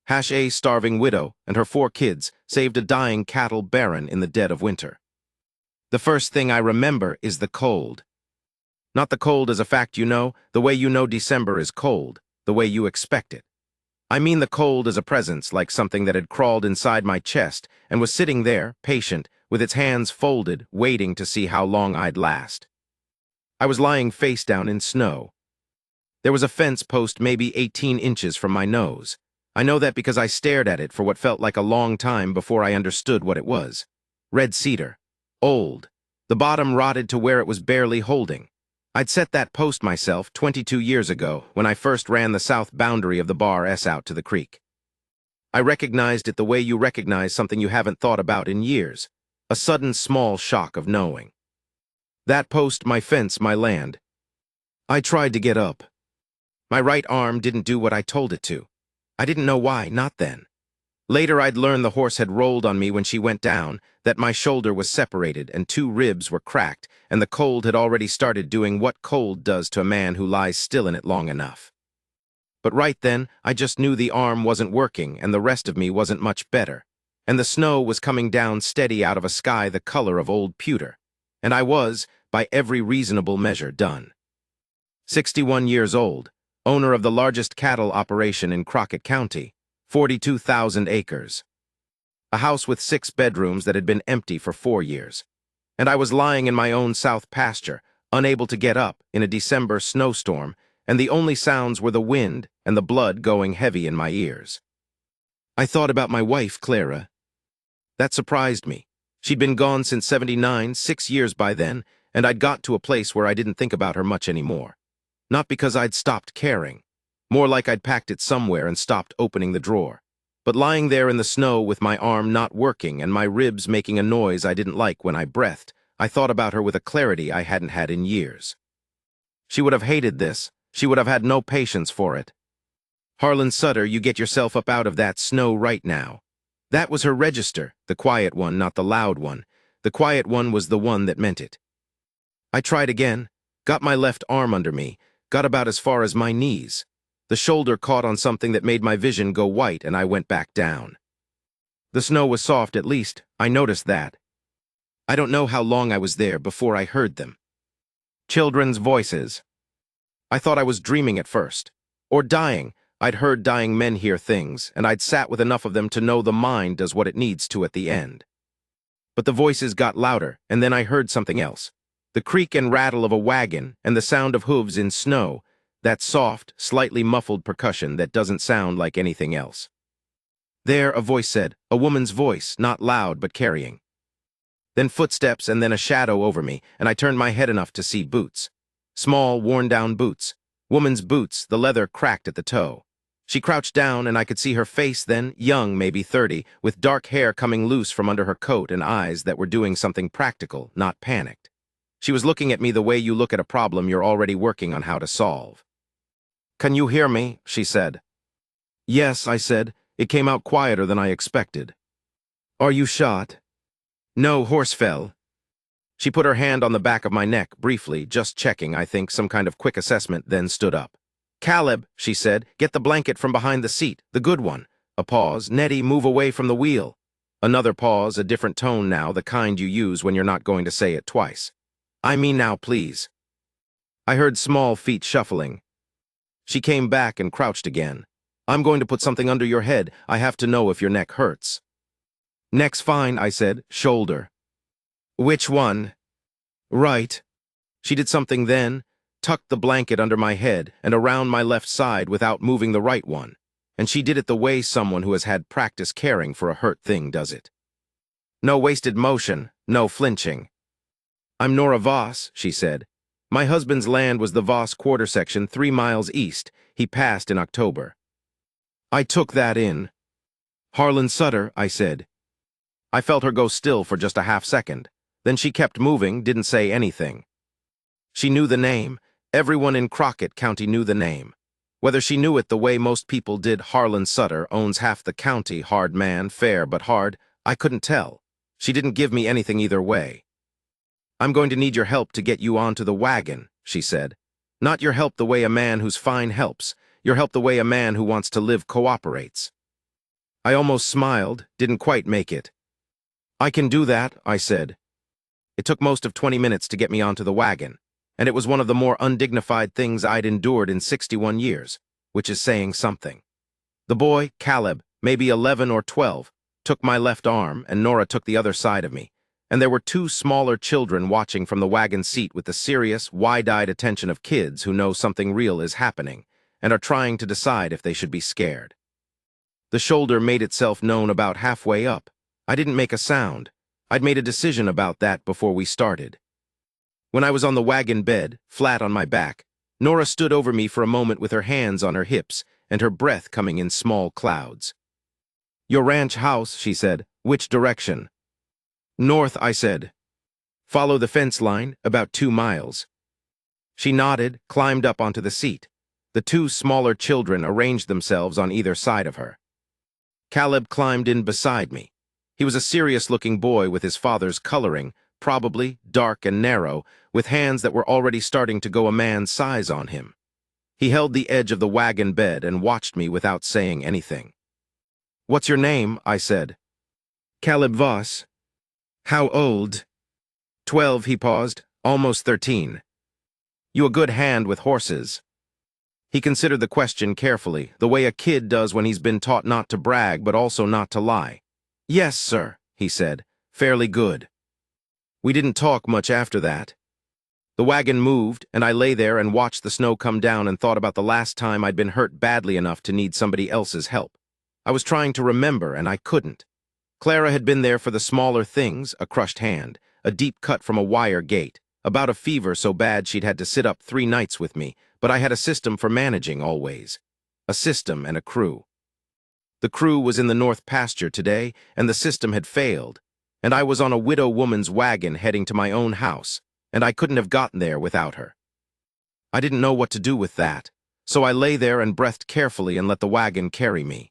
A starving widow and her 4 kids saved a dying cattle baron in the dead of winter. The first thing I remember is the cold. Not the cold as a fact the way December is cold, the way you expect it. I mean the cold as a presence, like something that had crawled inside my chest and was sitting there, patient, with its hands folded, waiting to see how long I'd last. I was lying face down in snow. There was a fence post maybe 18 inches from my nose. I know that because I stared at it for what felt like a long time before I understood what it was. Red cedar. Old. The bottom rotted to where it was barely holding. I'd set that post myself 22 years ago when I first ran the south boundary of the bar S out to the creek. I recognized it the way you recognize something you haven't thought about in years. A sudden small shock of knowing. That post, my fence, my land. I tried to get up. My right arm didn't do what I told it to. I didn't know why, not then. Later I'd learned the horse had rolled on me when she went down, that my shoulder was separated and 2 ribs were cracked, and the cold had already started doing what cold does to a man who lies still in it long enough. But right then, I just knew the arm wasn't working and the rest of me wasn't much better, and the snow was coming down steady out of a sky the color of old pewter, and I was, by every reasonable measure, done. 61 years old, owner of the largest cattle operation in Crockett County, 42,000 acres. A house with 6 bedrooms that had been empty for 4 years. And I was lying in my own south pasture, unable to get up in a December snowstorm, and the only sounds were the wind and the blood going heavy in my ears. I thought about my wife, Clara. That surprised me. She'd been gone since '79, 6 years by then, and I'd got to a place where I didn't think about her much anymore. Not because I'd stopped caring. More like I'd packed it somewhere and stopped opening the drawer. But lying there in the snow with my arm not working and my ribs making a noise I didn't like when I breathed, I thought about her with a clarity I hadn't had in years. She would have hated this. She would have had no patience for it. Harlan Sutter, you get yourself up out of that snow right now. That was her register, the quiet one, not the loud one. The quiet one was the one that meant it. I tried again, got my left arm under me, got about as far as my knees. The shoulder caught on something that made my vision go white and I went back down. The snow was soft at least, I noticed that. I don't know how long I was there before I heard them. Children's voices. I thought I was dreaming at first. Or dying. I'd heard dying men hear things, and I'd sat with enough of them to know the mind does what it needs to at the end. But the voices got louder, and then I heard something else. The creak and rattle of a wagon and the sound of hooves in snow, that soft, slightly muffled percussion that doesn't sound like anything else. There, a voice said, a woman's voice, not loud but carrying. Then footsteps and then a shadow over me, and I turned my head enough to see boots. Small, worn-down boots. Woman's boots, the leather cracked at the toe. She crouched down and I could see her face then, young, maybe 30, with dark hair coming loose from under her coat and eyes that were doing something practical, not panicked. She was looking at me the way you look at a problem you're already working on how to solve. "Can you hear me?" she said. "Yes," I said. It came out quieter than I expected. "Are you shot?" "No, horse fell." She put her hand on the back of my neck, briefly, just checking, I think, some kind of quick assessment, then stood up. "Caleb," she said, "get the blanket from behind the seat, the good one." A pause. "Nettie, move away from the wheel." Another pause, a different tone now, the kind you use when you're not going to say it twice. "I mean now, please." I heard small feet shuffling. She came back and crouched again. "I'm going to put something under your head. I have to know if your neck hurts." "Neck's fine," I said. "Shoulder." "Which one?" "Right." She did something then, tucked the blanket under my head and around my left side without moving the right one, and she did it the way someone who has had practice caring for a hurt thing does it. No wasted motion, no flinching. "I'm Nora Voss," she said. "My husband's land was the Voss quarter section 3 miles east. He passed in October." I took that in. "Harlan Sutter," I said. I felt her go still for just a half second. Then she kept moving, didn't say anything. She knew the name. Everyone in Crockett County knew the name. Whether she knew it the way most people did, Harlan Sutter owns half the county, hard man, fair but hard, I couldn't tell. She didn't give me anything either way. "I'm going to need your help to get you onto the wagon," she said. "Not your help the way a man who's fine helps. Your help the way a man who wants to live cooperates." I almost smiled, didn't quite make it. I can do that, I said. It took most of 20 minutes to get me onto the wagon, and it was one of the more undignified things I'd endured in 61 years, which is saying something. The boy, Caleb, maybe 11 or 12, took my left arm, and Nora took the other side of me, and there were two smaller children watching from the wagon seat with the serious, wide-eyed attention of kids who know something real is happening and are trying to decide if they should be scared. The shoulder made itself known about halfway up. I didn't make a sound. I'd made a decision about that before we started. When I was on the wagon bed, flat on my back, Nora stood over me for a moment with her hands on her hips and her breath coming in small clouds. "Your ranch house," she said. "Which direction?" "North," I said. "Follow the fence line, about 2 miles." She nodded, climbed up onto the seat. The two smaller children arranged themselves on either side of her. Caleb climbed in beside me. He was a serious-looking boy with his father's coloring, probably dark and narrow, with hands that were already starting to go a man's size on him. He held the edge of the wagon bed and watched me without saying anything. "What's your name?" I said. "Caleb Voss." "How old?" 12, he paused. "Almost 13. You a good hand with horses?" He considered the question carefully, the way a kid does when he's been taught not to brag but also not to lie. "Yes, sir," he said. "Fairly good." We didn't talk much after that. The wagon moved, and I lay there and watched the snow come down and thought about the last time I'd been hurt badly enough to need somebody else's help. I was trying to remember, and I couldn't. Clara had been there for the smaller things, a crushed hand, a deep cut from a wire gate, about a fever so bad she'd had to sit up 3 nights with me, but I had a system for managing always. A system and a crew. The crew was in the north pasture today, and the system had failed, and I was on a widow woman's wagon heading to my own house, and I couldn't have gotten there without her. I didn't know what to do with that, so I lay there and breathed carefully and let the wagon carry me.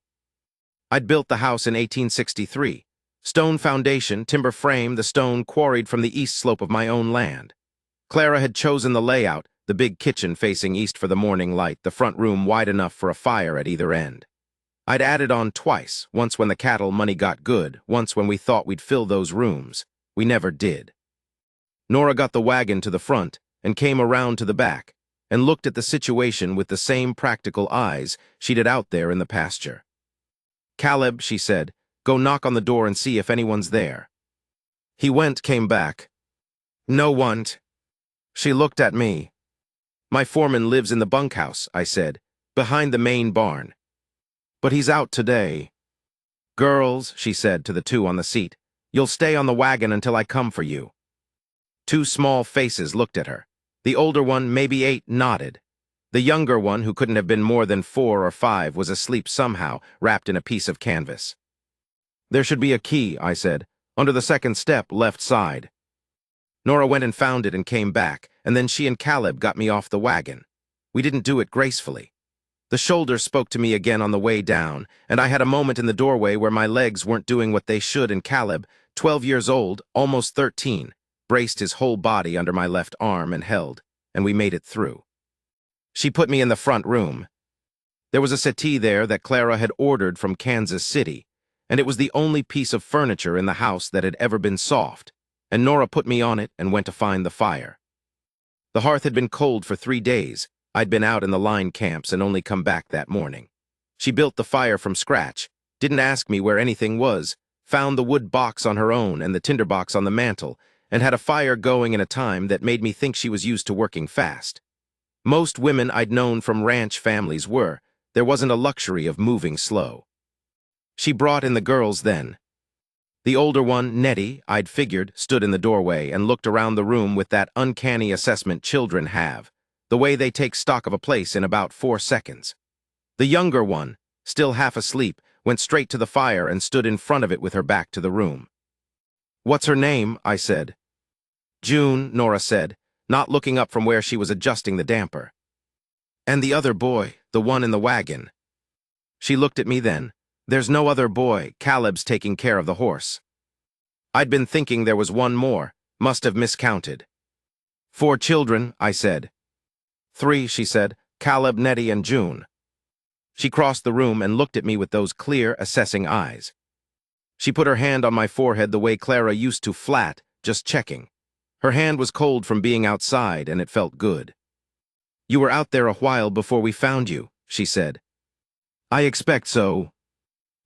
I'd built the house in 1863. Stone foundation, timber frame, the stone quarried from the east slope of my own land. Clara had chosen the layout, the big kitchen facing east for the morning light, the front room wide enough for a fire at either end. I'd added on twice, once when the cattle money got good, once when we thought we'd fill those rooms. We never did. Nora got the wagon to the front and came around to the back and looked at the situation with the same practical eyes she'd had out there in the pasture. "Caleb," she said, "go knock on the door and see if anyone's there." He went, came back. "No one." She looked at me. "My foreman lives in the bunkhouse," I said, "behind the main barn. But he's out today." "Girls," she said to the two on the seat, "you'll stay on the wagon until I come for you." Two small faces looked at her. The older one, maybe 8, nodded. The younger one, who couldn't have been more than 4 or 5, was asleep somehow, wrapped in a piece of canvas. "There should be a key," I said, "under the second step, left side." Nora went and found it and came back, and then she and Caleb got me off the wagon. We didn't do it gracefully. The shoulder spoke to me again on the way down, and I had a moment in the doorway where my legs weren't doing what they should, and Caleb, 12 years old, almost 13, braced his whole body under my left arm and held, and we made it through. She put me in the front room. There was a settee there that Clara had ordered from Kansas City, and it was the only piece of furniture in the house that had ever been soft, and Nora put me on it and went to find the fire. The hearth had been cold for 3 days. I'd been out in the line camps and only come back that morning. She built the fire from scratch, didn't ask me where anything was, found the wood box on her own and the tinder box on the mantel, and had a fire going in a time that made me think she was used to working fast. Most women I'd known from ranch families were. There wasn't a luxury of moving slow. She brought in the girls then. The older one, Nettie, I'd figured, stood in the doorway and looked around the room with that uncanny assessment children have, the way they take stock of a place in about 4 seconds. The younger one, still half asleep, went straight to the fire and stood in front of it with her back to the room. "What's her name?" I said. "June," Nora said, not looking up from where she was adjusting the damper. "And the other boy, the one in the wagon." She looked at me then. "There's no other boy. Caleb's taking care of the horse." I'd been thinking there was one more. Must have miscounted. "4 children," I said. "3," she said. "Caleb, Nettie, and June." She crossed the room and looked at me with those clear, assessing eyes. She put her hand on my forehead the way Clara used to, flat, just checking. Her hand was cold from being outside, and it felt good. "You were out there a while before we found you," she said. "I expect so.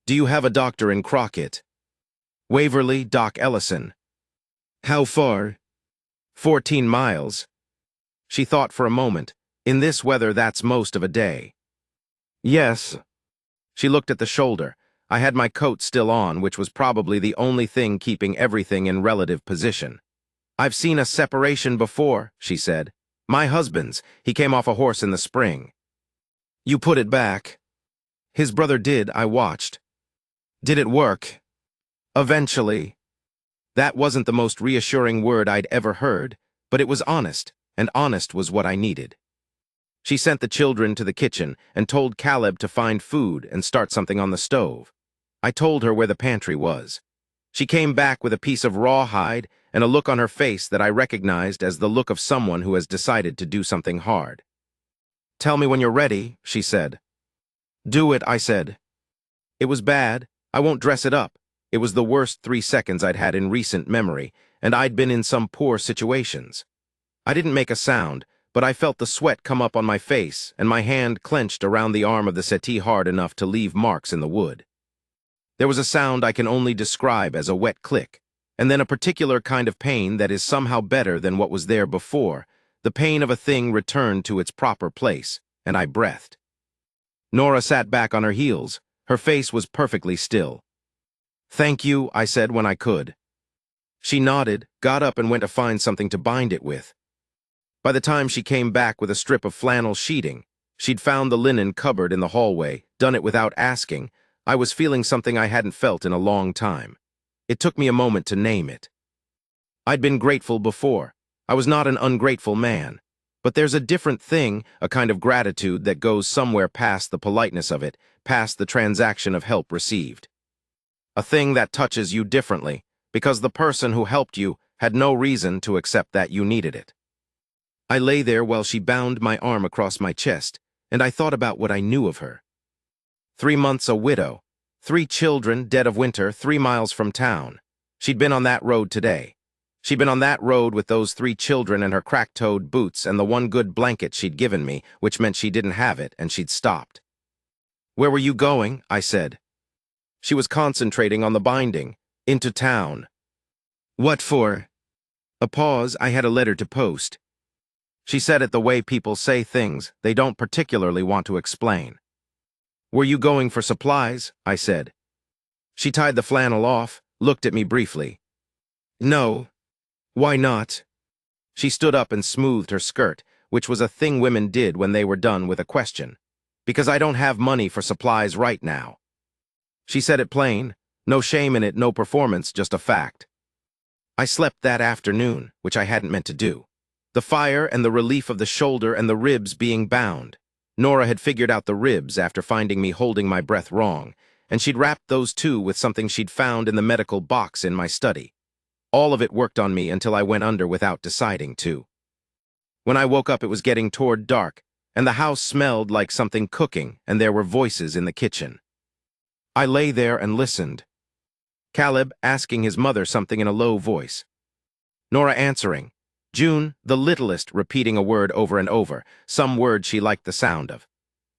Do you have a doctor in Crockett?" "Waverly, Doc Ellison." "How far?" 14 miles. She thought for a moment. In this weather, that's most of a day. "Yes." She looked at the shoulder. I had my coat still on, which was probably the only thing keeping everything in relative position. "I've seen a separation before," she said. "My husband's. He came off a horse in the spring." "You put it back?" "His brother did. I watched." "Did it work?" "Eventually." That wasn't the most reassuring word I'd ever heard, but it was honest, and honest was what I needed. She sent the children to the kitchen and told Caleb to find food and start something on the stove. I told her where the pantry was. She came back with a piece of rawhide and a look on her face that I recognized as the look of someone who has decided to do something hard. "Tell me when you're ready," she said. "Do it," I said. It was bad. I won't dress it up. It was the worst 3 seconds I'd had in recent memory, and I'd been in some poor situations. I didn't make a sound, but I felt the sweat come up on my face, and my hand clenched around the arm of the settee hard enough to leave marks in the wood. There was a sound I can only describe as a wet click, and then a particular kind of pain that is somehow better than what was there before, the pain of a thing returned to its proper place, and I breathed. Nora sat back on her heels. Her face was perfectly still. "Thank you," I said when I could. She nodded, got up and went to find something to bind it with. By the time she came back with a strip of flannel sheeting, she'd found the linen cupboard in the hallway, done it without asking. I was feeling something I hadn't felt in a long time. It took me a moment to name it. I'd been grateful before. I was not an ungrateful man. But there's a different thing, a kind of gratitude that goes somewhere past the politeness of it, past the transaction of help received. A thing that touches you differently, because the person who helped you had no reason to accept that you needed it. I lay there while she bound my arm across my chest, and I thought about what I knew of her. 3 months a widow, 3 children, dead of winter, 3 miles from town. She'd been on that road today. She'd been on that road with those 3 children and her crack-toed boots and the one good blanket she'd given me, which meant she didn't have it, and she'd stopped. "Where were you going?" I said. She was concentrating on the binding. "Into town." "What for?" A pause. I had a letter to post. She said it the way people say things they don't particularly want to explain. "Were you going for supplies?" I said. She tied the flannel off, looked at me briefly. "No." "Why not?" She stood up and smoothed her skirt, which was a thing women did when they were done with a question. "Because I don't have money for supplies right now." She said it plain, no shame in it, no performance, just a fact. I slept that afternoon, which I hadn't meant to do. The fire and the relief of the shoulder and the ribs being bound. Nora had figured out the ribs after finding me holding my breath wrong, and she'd wrapped those two with something she'd found in the medical box in my study. All of it worked on me until I went under without deciding to. When I woke up, it was getting toward dark, and the house smelled like something cooking, and there were voices in the kitchen. I lay there and listened. Caleb asking his mother something in a low voice. Nora answering. June, the littlest, repeating a word over and over, some word she liked the sound of.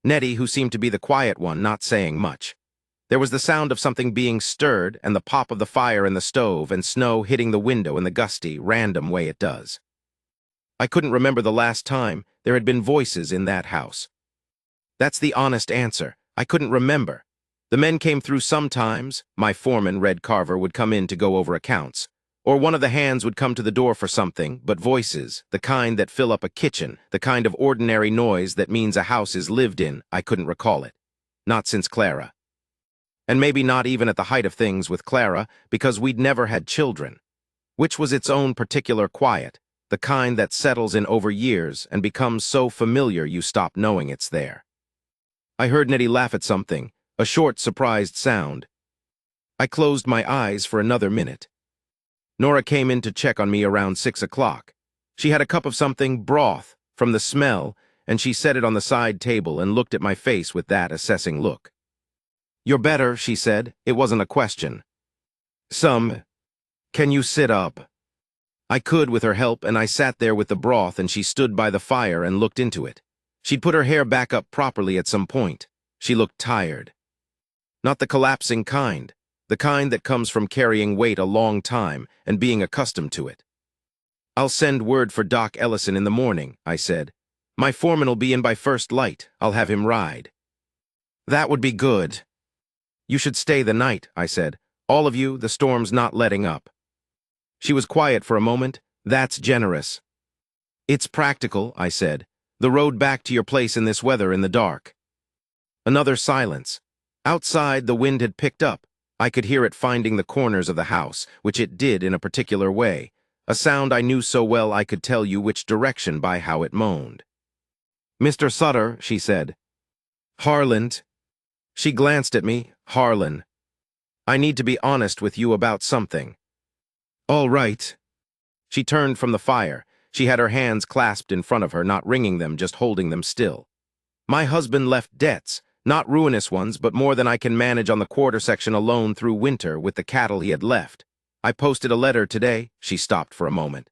Nettie, who seemed to be the quiet one, not saying much. There was the sound of something being stirred and the pop of the fire in the stove and snow hitting the window in the gusty, random way it does. I couldn't remember the last time there had been voices in that house. That's the honest answer. I couldn't remember. The men came through sometimes. My foreman, Red Carver, would come in to go over accounts. Or one of the hands would come to the door for something, but voices, the kind that fill up a kitchen, the kind of ordinary noise that means a house is lived in, I couldn't recall it. Not since Clara. And maybe not even at the height of things with Clara, because we'd never had children. Which was its own particular quiet, the kind that settles in over years and becomes so familiar you stop knowing it's there. I heard Nettie laugh at something, a short, surprised sound. I closed my eyes for another minute. Nora came in to check on me around 6 o'clock. She had a cup of something, broth, from the smell, and she set it on the side table and looked at my face with that assessing look. "You're better," she said. It wasn't a question. Can you sit up?" I could with her help, and I sat there with the broth, and she stood by the fire and looked into it. She'd put her hair back up properly at some point. She looked tired. Not the collapsing kind, the kind that comes from carrying weight a long time and being accustomed to it. "I'll send word for Doc Ellison in the morning," I said. "My foreman'll be in by first light. I'll have him ride." "That would be good." "You should stay the night," I said. "All of you, the storm's not letting up." She was quiet for a moment. "That's generous." "It's practical," I said. "The road back to your place in this weather in the dark." Another silence. Outside, the wind had picked up. I could hear it finding the corners of the house, which it did in a particular way, a sound I knew so well I could tell you which direction by how it moaned. "Mr. Sutter," she said. "Harland." She glanced at me. "Harlan. I need to be honest with you about something." "All right." She turned from the fire. She had her hands clasped in front of her, not wringing them, just holding them still. "My husband left debts, not ruinous ones, but more than I can manage on the quarter section alone through winter with the cattle he had left. I posted a letter today." She stopped for a moment.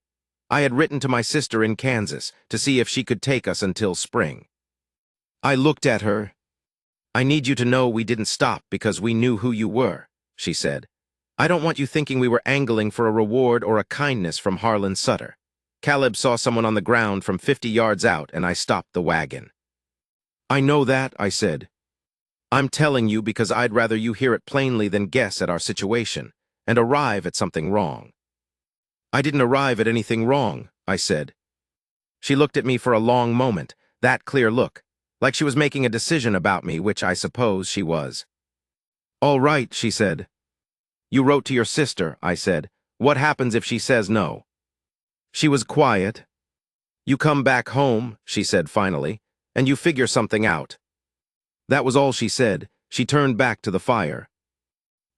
"I had written to my sister in Kansas to see if she could take us until spring." I looked at her. "I need you to know we didn't stop because we knew who you were," she said. "I don't want you thinking we were angling for a reward or a kindness from Harlan Sutter. Caleb saw someone on the ground from 50 yards out, and I stopped the wagon." "I know that," I said. "I'm telling you because I'd rather you hear it plainly than guess at our situation and arrive at something wrong." "I didn't arrive at anything wrong," I said. She looked at me for a long moment, that clear look, like she was making a decision about me, which I suppose she was. "All right," she said. "You wrote to your sister," I said. "What happens if she says no?" She was quiet. "You come back home," she said finally, "and you figure something out." That was all she said. She turned back to the fire.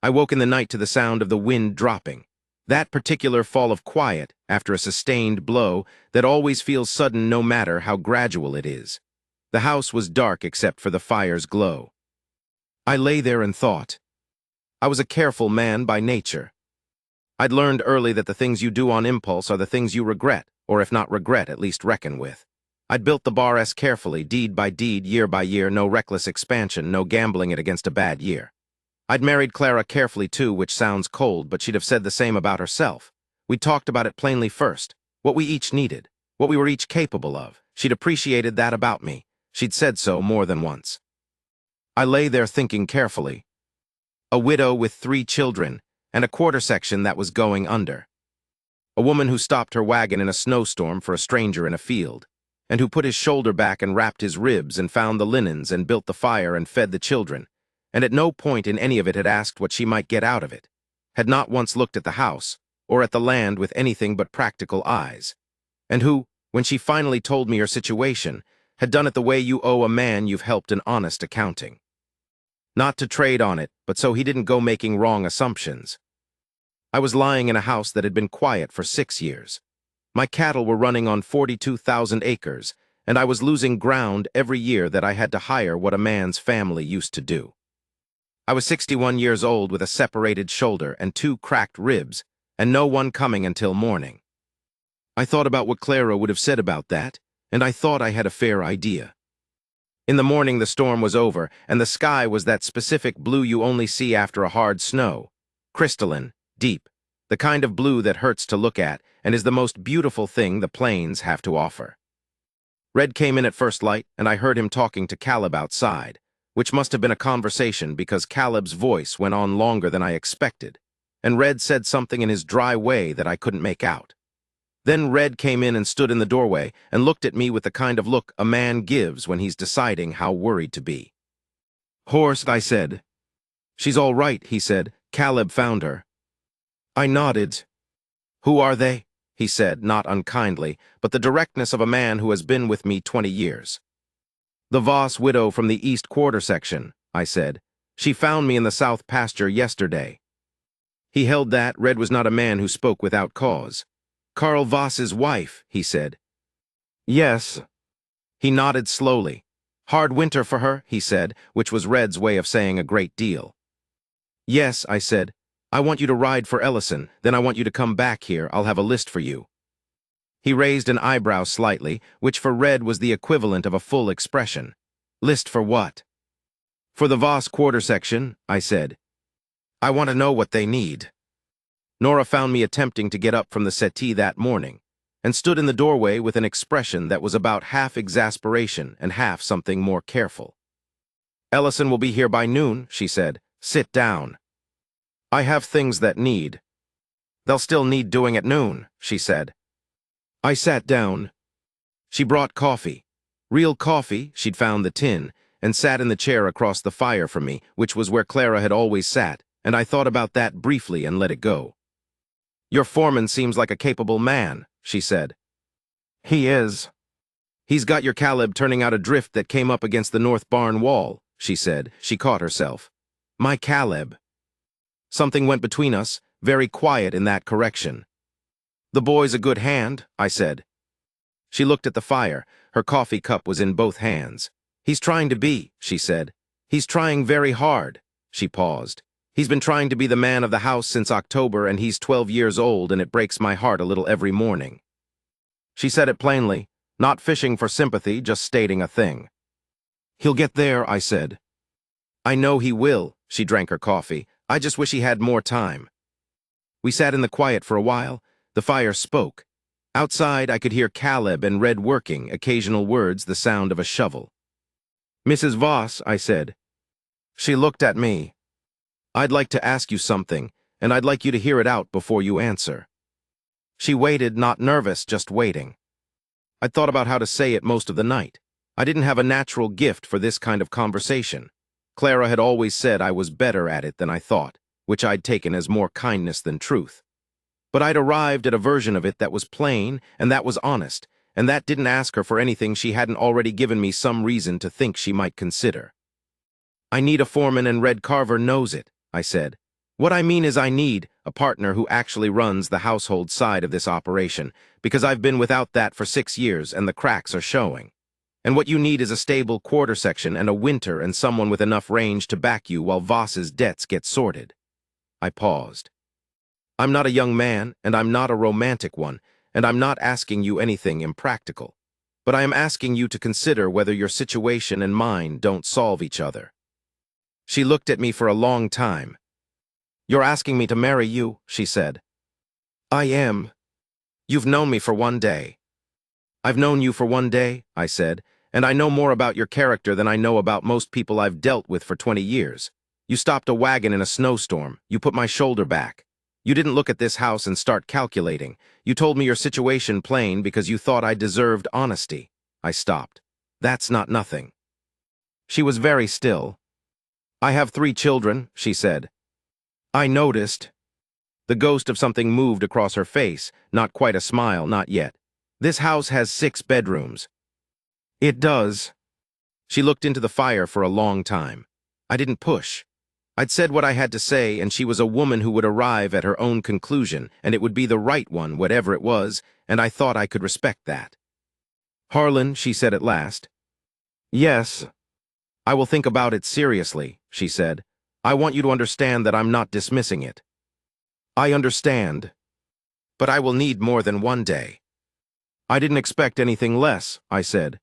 I woke in the night to the sound of the wind dropping. That particular fall of quiet, after a sustained blow, that always feels sudden no matter how gradual it is. The house was dark except for the fire's glow. I lay there and thought. I was a careful man by nature. I'd learned early that the things you do on impulse are the things you regret, or if not regret, at least reckon with. I'd built the bar S carefully, deed by deed, year by year, no reckless expansion, no gambling it against a bad year. I'd married Clara carefully too, which sounds cold, but she'd have said the same about herself. We'd talked about it plainly first, what we each needed, what we were each capable of. She'd appreciated that about me. She'd said so more than once. I lay there thinking carefully. A widow with 3 children, and a quarter section that was going under. A woman who stopped her wagon in a snowstorm for a stranger in a field, and who put his shoulder back and wrapped his ribs and found the linens and built the fire and fed the children, and at no point in any of it had asked what she might get out of it, had not once looked at the house or at the land with anything but practical eyes, and who, when she finally told me her situation, had done it the way you owe a man you've helped an honest accounting. Not to trade on it, but so he didn't go making wrong assumptions. I was lying in a house that had been quiet for 6 years. My cattle were running on 42,000 acres, and I was losing ground every year that I had to hire what a man's family used to do. I was 61 years old with a separated shoulder and 2 cracked ribs, and no one coming until morning. I thought about what Clara would have said about that, and I thought I had a fair idea. In the morning the storm was over, and the sky was that specific blue you only see after a hard snow. Crystalline, deep, the kind of blue that hurts to look at and is the most beautiful thing the plains have to offer. Red came in at first light, and I heard him talking to Caleb outside, which must have been a conversation because Caleb's voice went on longer than I expected, and Red said something in his dry way that I couldn't make out. Then Red came in and stood in the doorway and looked at me with the kind of look a man gives when he's deciding how worried to be. "Horst," I said. "She's all right," he said. "Caleb found her." I nodded. "Who are they?" he said, not unkindly, but the directness of a man who has been with me 20 years. "The Voss widow from the East Quarter section," I said. "She found me in the South pasture yesterday." He held that. Red was not a man who spoke without cause. "Carl Voss's wife," he said. "Yes." He nodded slowly. Hard winter for her, he said, which was Red's way of saying a great deal. Yes, I said. I want you to ride for Ellison, then I want you to come back here. I'll have a list for you. He raised an eyebrow slightly, which for Red was the equivalent of a full expression. List for what? For the Voss quarter section, I said. I want to know what they need. Nora found me attempting to get up from the settee that morning, and stood in the doorway with an expression that was about half exasperation and half something more careful. Ellison will be here by noon, she said. Sit down. I have things that need. They'll still need doing at noon, she said. I sat down. She brought coffee. Real coffee, she'd found the tin, and sat in the chair across the fire from me, which was where Clara had always sat, and I thought about that briefly and let it go. Your foreman seems like a capable man, she said. He is. He's got your Caleb turning out a drift that came up against the north barn wall, she said. She caught herself. My Caleb. Something went between us, very quiet in that correction. The boy's a good hand, I said. She looked at the fire. Her coffee cup was in both hands. He's trying to be, she said. He's trying very hard. She paused. He's been trying to be the man of the house since October, and he's 12 years old, and it breaks my heart a little every morning. She said it plainly, not fishing for sympathy, just stating a thing. He'll get there, I said. I know he will, she drank her coffee. I just wish he had more time. We sat in the quiet for a while. The fire spoke. Outside, I could hear Caleb and Red working, occasional words, the sound of a shovel. Mrs. Voss, I said. She looked at me. I'd like to ask you something, and I'd like you to hear it out before you answer. She waited, not nervous, just waiting. I'd thought about how to say it most of the night. I didn't have a natural gift for this kind of conversation. Clara had always said I was better at it than I thought, which I'd taken as more kindness than truth. But I'd arrived at a version of it that was plain and that was honest, and that didn't ask her for anything she hadn't already given me some reason to think she might consider. I need a foreman, and Red Carver knows it, I said. What I mean is I need a partner who actually runs the household side of this operation, because I've been without that for 6 years and the cracks are showing. And what you need is a stable quarter section and a winter and someone with enough range to back you while Voss's debts get sorted. I paused. I'm not a young man, and I'm not a romantic one, and I'm not asking you anything impractical. But I am asking you to consider whether your situation and mine don't solve each other. She looked at me for a long time. You're asking me to marry you, she said. I am. You've known me for 1 day. I've known you for 1 day, I said, and I know more about your character than I know about most people I've dealt with for 20 years. You stopped a wagon in a snowstorm. You put my shoulder back. You didn't look at this house and start calculating. You told me your situation plain because you thought I deserved honesty. I stopped. That's not nothing. She was very still. I have 3 children, she said. I noticed. The ghost of something moved across her face, not quite a smile, not yet. This house has 6 bedrooms. It does. She looked into the fire for a long time. I didn't push. I'd said what I had to say, and she was a woman who would arrive at her own conclusion, and it would be the right one, whatever it was, and I thought I could respect that. Harlan, she said at last. Yes. I will think about it seriously, she said. I want you to understand that I'm not dismissing it. I understand. But I will need more than 1 day. I didn't expect anything less, I said.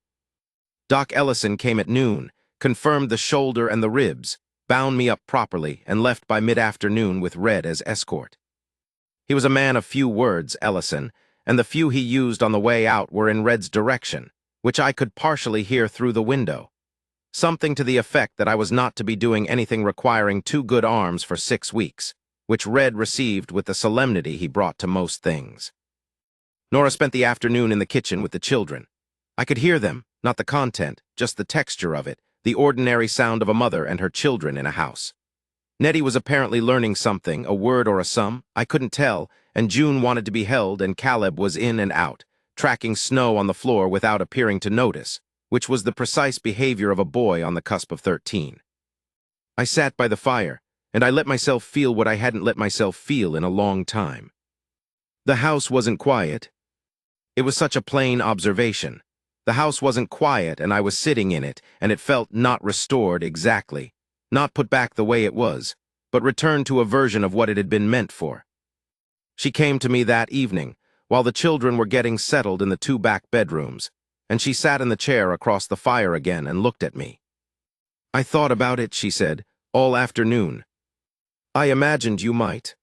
Doc Ellison came at noon, confirmed the shoulder and the ribs, bound me up properly, and left by mid-afternoon with Red as escort. He was a man of few words, Ellison, and the few he used on the way out were in Red's direction, which I could partially hear through the window. Something to the effect that I was not to be doing anything requiring 2 good arms for 6 weeks, which Red received with the solemnity he brought to most things. Nora spent the afternoon in the kitchen with the children. I could hear them, not the content, just the texture of it, the ordinary sound of a mother and her children in a house. Nettie was apparently learning something, a word or a sum, I couldn't tell, and June wanted to be held, and Caleb was in and out, tracking snow on the floor without appearing to notice, which was the precise behavior of a boy on the cusp of 13. I sat by the fire, and I let myself feel what I hadn't let myself feel in a long time. The house wasn't quiet. It was such a plain observation. The house wasn't quiet, and I was sitting in it, and it felt not restored exactly. Not put back the way it was, but returned to a version of what it had been meant for. She came to me that evening, while the children were getting settled in the 2 back bedrooms, and she sat in the chair across the fire again and looked at me. "I thought about it," she said, "all afternoon. I imagined you might."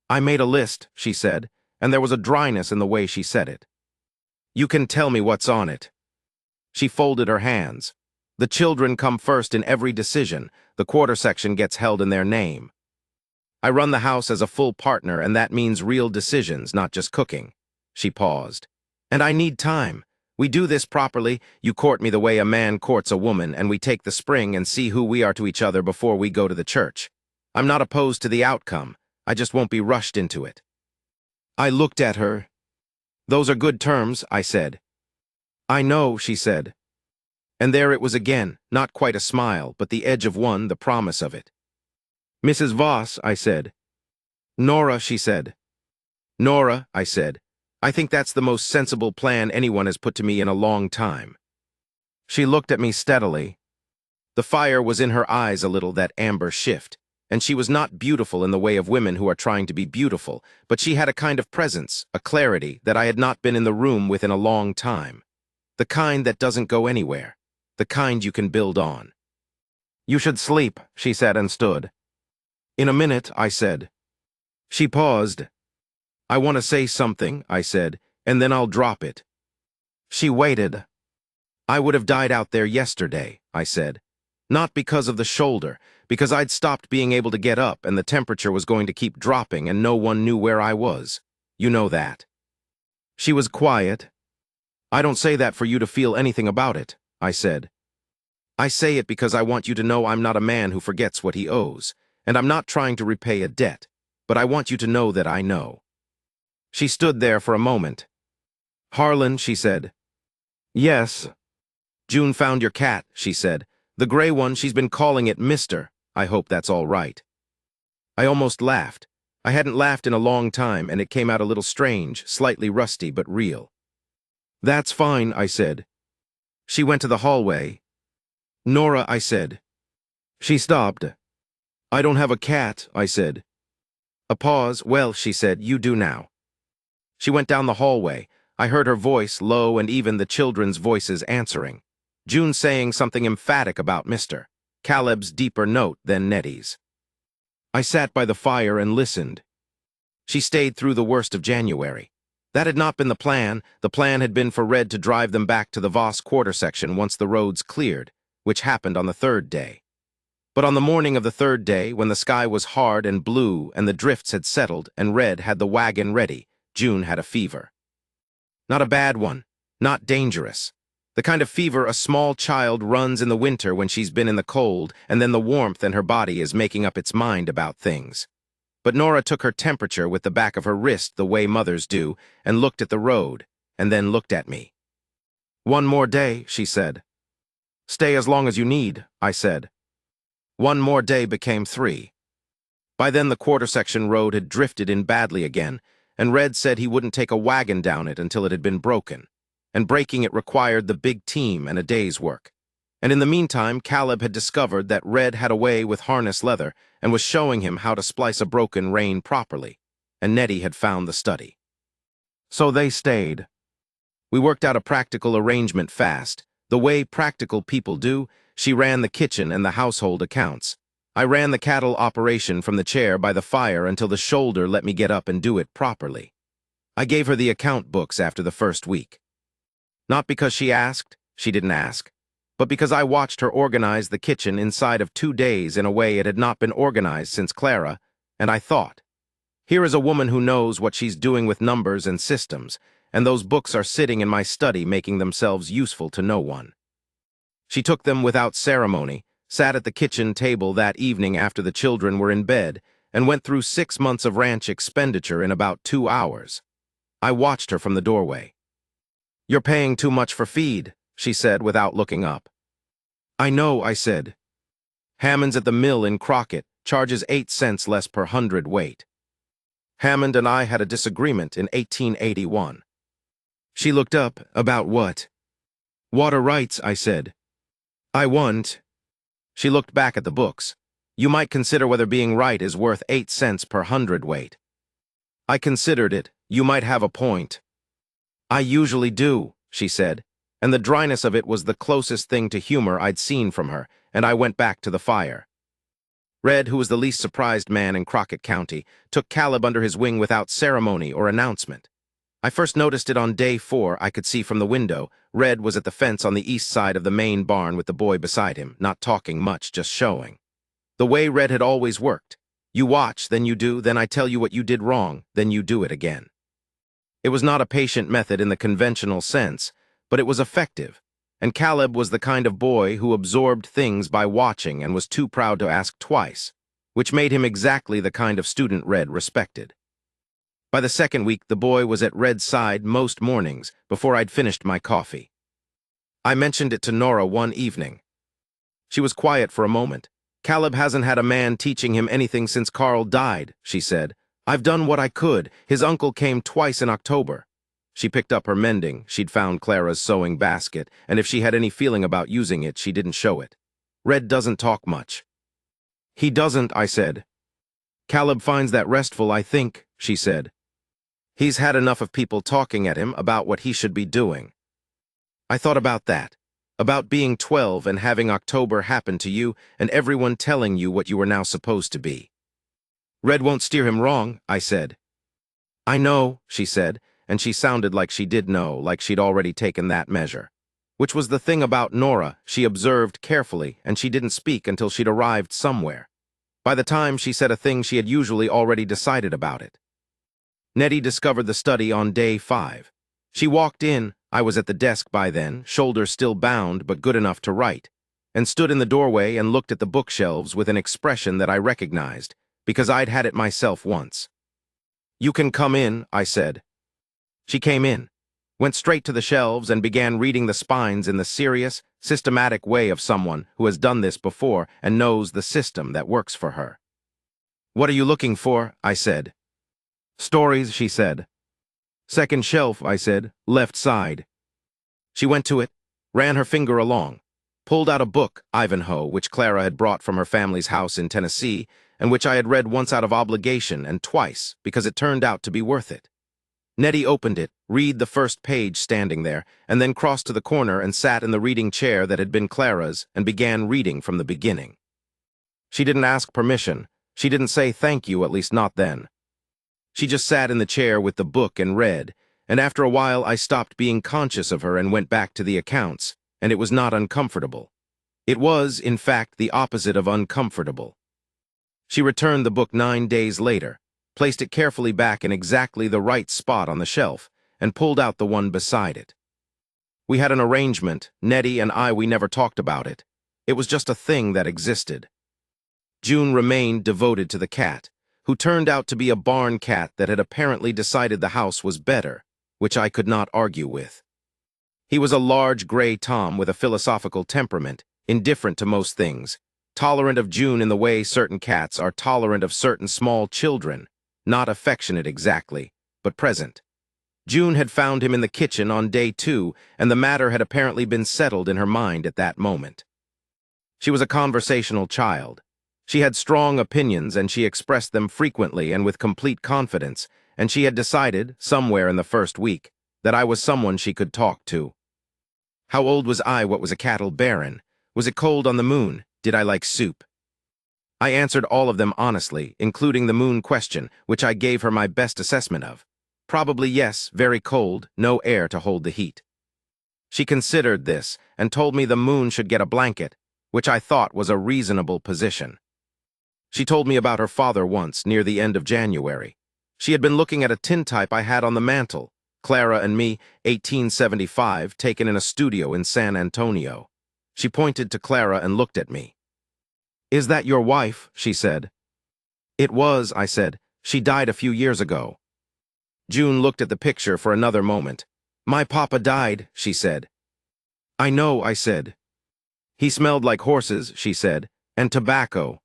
"I made a list," she said, and there was a dryness in the way she said it. "You can tell me what's on it." She folded her hands. "The children come first in every decision. The quarter section gets held in their name. I run the house as a full partner, and that means real decisions, not just cooking." She paused. "And I need time. We do this properly. You court me the way a man courts a woman, and we take the spring and see who we are to each other before we go to the church. I'm not opposed to the outcome. I just won't be rushed into it." I looked at her. "Those are good terms," I said. "I know," she said. And there it was again, not quite a smile, but the edge of one, the promise of it. "Mrs. Voss," I said. "Nora," she said. "Nora," I said, "I think that's the most sensible plan anyone has put to me in a long time." She looked at me steadily. The fire was in her eyes a little, that amber shift, and she was not beautiful in the way of women who are trying to be beautiful, but she had a kind of presence, a clarity, that I had not been in the room with in a long time. The kind that doesn't go anywhere. The kind you can build on. "You should sleep," she said, and stood. "In a minute," I said. She paused. "I want to say something," I said, "and then I'll drop it." She waited. "I would have died out there yesterday," I said. "Not because of the shoulder, because I'd stopped being able to get up and the temperature was going to keep dropping and no one knew where I was. You know that." She was quiet. "I don't say that for you to feel anything about it," I said. "I say it because I want you to know I'm not a man who forgets what he owes, and I'm not trying to repay a debt, but I want you to know that I know." She stood there for a moment. "Harlan," she said. "Yes." "June found your cat," she said. "The gray one, she's been calling it Mister. I hope that's all right." I almost laughed. I hadn't laughed in a long time, and it came out a little strange, slightly rusty, but real. "That's fine," I said. She went to the hallway. "Nora," I said. She stopped. "I don't have a cat," I said. A pause. "Well," she said, "you do now." She went down the hallway. I heard her voice, low, and even the children's voices answering. June saying something emphatic about Mr. Caleb's deeper note than Nettie's. I sat by the fire and listened. She stayed through the worst of January. That had not been the plan. The plan had been for Red to drive them back to the Voss quarter section once the roads cleared, which happened on the 3rd day. But on the morning of the 3rd day, when the sky was hard and blue and the drifts had settled and Red had the wagon ready, June had a fever. Not a bad one, not dangerous. The kind of fever a small child runs in the winter when she's been in the cold and then the warmth and her body is making up its mind about things. But Nora took her temperature with the back of her wrist the way mothers do and looked at the road and then looked at me. "One more day," she said. "Stay as long as you need," I said. One more day became 3. By then the quarter section road had drifted in badly again, and Red said he wouldn't take a wagon down it until it had been broken, and breaking it required the big team and a day's work. And in the meantime, Caleb had discovered that Red had a way with harness leather and was showing him how to splice a broken rein properly, and Nettie had found the study. So they stayed. We worked out a practical arrangement fast. The way practical people do. She ran the kitchen and the household accounts. I ran the cattle operation from the chair by the fire until the shoulder let me get up and do it properly. I gave her the account books after the first week. Not because she asked, she didn't ask, but because I watched her organize the kitchen inside of 2 days in a way it had not been organized since Clara, and I thought, here is a woman who knows what she's doing with numbers and systems, and those books are sitting in my study making themselves useful to no one. She took them without ceremony, sat at the kitchen table that evening after the children were in bed, and went through 6 months of ranch expenditure in about 2 hours. I watched her from the doorway. "You're paying too much for feed," she said without looking up. "I know," I said. "Hammond's at the mill in Crockett, charges 8 cents less per hundredweight. Hammond and I had a disagreement in 1881. She looked up. "About what?" Water rights, I said. I want. She looked back at the books. You might consider whether being right is worth 8 cents per hundredweight. I considered it. You might have a point. I usually do, she said, and the dryness of it was the closest thing to humor I'd seen from her, and I went back to the fire. Red, who was the least surprised man in Crockett County, took Caleb under his wing without ceremony or announcement. I first noticed it on day 4. I could see from the window. Red was at the fence on the east side of the main barn with the boy beside him, not talking much, just showing. The way Red had always worked. You watch, then you do, then I tell you what you did wrong, then you do it again. It was not a patient method in the conventional sense, but it was effective, and Caleb was the kind of boy who absorbed things by watching and was too proud to ask twice, which made him exactly the kind of student Red respected. By the second week, the boy was at Red's side most mornings before I'd finished my coffee. I mentioned it to Nora one evening. She was quiet for a moment. Caleb hasn't had a man teaching him anything since Carl died, she said. I've done what I could. His uncle came twice in October. She picked up her mending. She'd found Clara's sewing basket, and if she had any feeling about using it, she didn't show it. Red doesn't talk much. He doesn't, I said. Caleb finds that restful, I think, she said. He's had enough of people talking at him about what he should be doing. I thought about that, about being 12 and having October happen to you and everyone telling you what you were now supposed to be. Red won't steer him wrong, I said. I know, she said, and she sounded like she did know, like she'd already taken that measure. Which was the thing about Nora. She observed carefully, and she didn't speak until she'd arrived somewhere. By the time she said a thing, she had usually already decided about it. Nettie discovered the study on day 5. She walked in. I was at the desk by then, shoulders still bound but good enough to write, and stood in the doorway and looked at the bookshelves with an expression that I recognized, because I'd had it myself once. You can come in, I said. She came in, went straight to the shelves and began reading the spines in the serious, systematic way of someone who has done this before and knows the system that works for her. What are you looking for? I said. Stories, she said. Second shelf, I said, left side. She went to it, ran her finger along, pulled out a book, Ivanhoe, which Clara had brought from her family's house in Tennessee, and which I had read once out of obligation and twice because it turned out to be worth it. Nettie opened it, read the first page standing there, and then crossed to the corner and sat in the reading chair that had been Clara's and began reading from the beginning. She didn't ask permission. She didn't say thank you, at least not then. She just sat in the chair with the book and read, and after a while I stopped being conscious of her and went back to the accounts, and it was not uncomfortable. It was, in fact, the opposite of uncomfortable. She returned the book 9 days later, placed it carefully back in exactly the right spot on the shelf, and pulled out the one beside it. We had an arrangement, Nettie and I. We never talked about it. It was just a thing that existed. June remained devoted to the cat, who turned out to be a barn cat that had apparently decided the house was better, which I could not argue with. He was a large gray Tom with a philosophical temperament, indifferent to most things, tolerant of June in the way certain cats are tolerant of certain small children, not affectionate exactly, but present. June had found him in the kitchen on day 2, and the matter had apparently been settled in her mind at that moment. She was a conversational child. She had strong opinions, and she expressed them frequently and with complete confidence, and she had decided, somewhere in the first week, that I was someone she could talk to. How old was I? What was a cattle baron? Was it cold on the moon? Did I like soup? I answered all of them honestly, including the moon question, which I gave her my best assessment of. Probably yes, very cold, no air to hold the heat. She considered this and told me the moon should get a blanket, which I thought was a reasonable position. She told me about her father once, near the end of January. She had been looking at a tintype I had on the mantel, Clara and me, 1875, taken in a studio in San Antonio. She pointed to Clara and looked at me. Is that your wife? She said. It was, I said. She died a few years ago. June looked at the picture for another moment. My papa died, she said. I know, I said. He smelled like horses, she said, and tobacco.